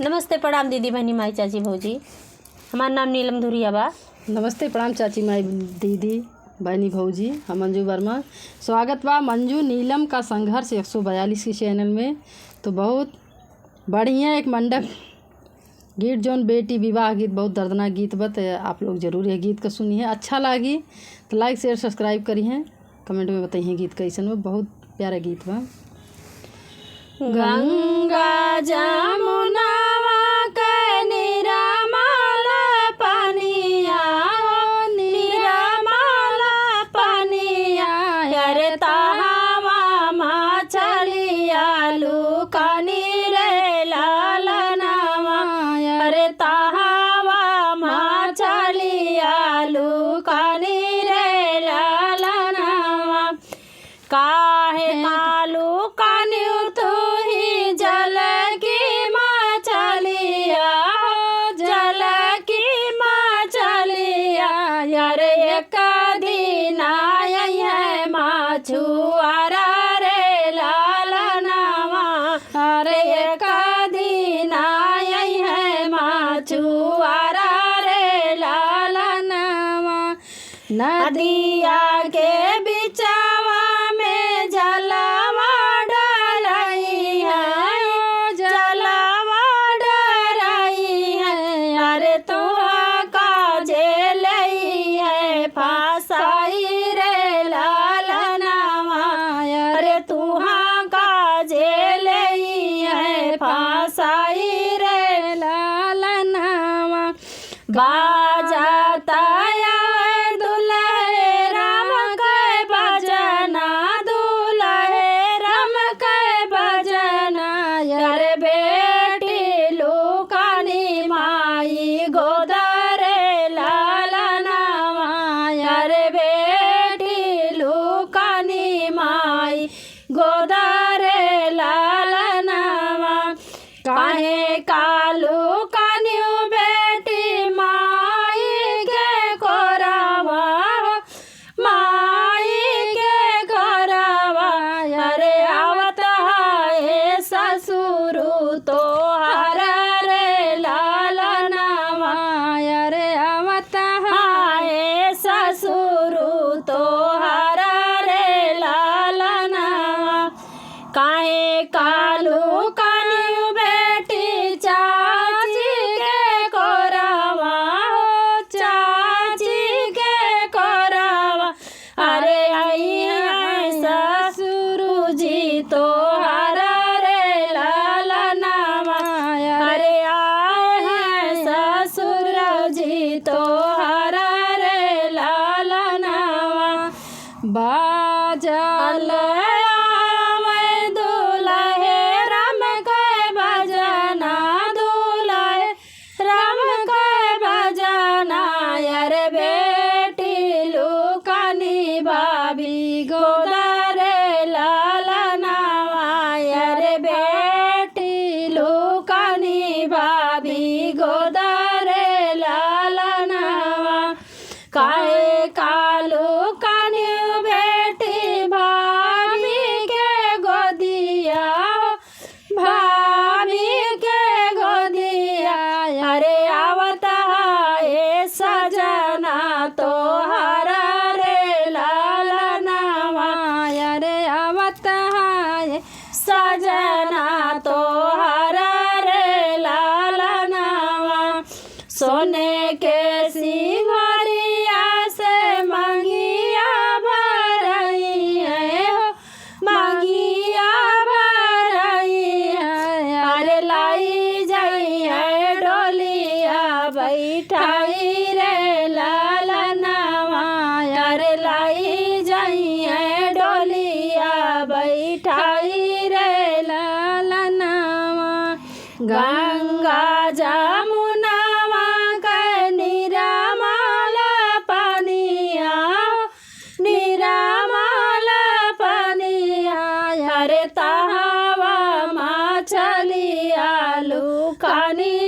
नमस्ते प्रणाम दीदी बहनी माई चाची भौजी। हमार नाम नीलम धुरिया बा। नमस्ते प्रणाम चाची माई दीदी बहनी भौजी। हम मंजू वर्मा। स्वागत बा मंजू नीलम का संघर्ष 142 के चैनल में। तो बहुत बढ़िया एक मंडप गीत जौन बेटी विवाह गीत बहुत दर्दनाक गीत बा। तो आप लोग ज़रूर ये गीत का सुनिए, अच्छा लगी तो लाइक शेयर सब्सक्राइब करिए, कमेंट में बताइए गीत कैसन बा। बहुत प्यारा गीत बा। गंगा जमुनावा के निरामल पानिया, निरामल पानिया, अरे तहावा मछलिया लुकानी रे लालनावा, अरे तहावा मछलिया लुकानी रे लालनावा। काहे कालू कान्यू तू ही जल की मछलिया, जल की मछलिया, यार एक दिन आई है मछुआरा रे लालनावा, अरे एक दिन आई है मछुआरा रे लालनावा। नदिया के बिचावा में जलवा डरई है, जलवा डरई है, अरे तू का जेलई है फासाई रे लालनावा, अरे तू का जेलई है फासाई रे लालनावा। बाजाता गोदारे लालनावा। काहे कालू कान्यू बेटी माई के कोरावा, माई के कोरावा, अरे आवत है ससुरु तो हर रे लालनावा, अरे आवत है ससुरु तो हर रे लालनावा। काहे कालू कान्यू बेटी चाची के कोरावा, चाची के कोरावा, अरे आई है ससुरु जी तो हर रे लालनावा, अरे आए हैं ससुर जी तो हर रे लालनावा। बाजल गोदारे लालनावा, अरे बेटी लुकानी भाभी गोदारे लालनावा। काहे कालू कान्यू बेटी भाभी के गोदिया, भाभी के गोदिया, अरे आवत है सजना तो हर रे लालनावा, अरे आवत है सजना तो हर रे लालनावा। सोने के सिंघरिया से मंगिया भरई है हो, मंगिया भरई है, अरे लाई जाई है डोलिया बैठाई रे लालनावा, अरे लाई जाई है डोलिया बैठाई रे लालनावा। गंगा जमुनावा के निरामल पानिया, निरामल पानिया, अरे तहावा मछलिया लुकानी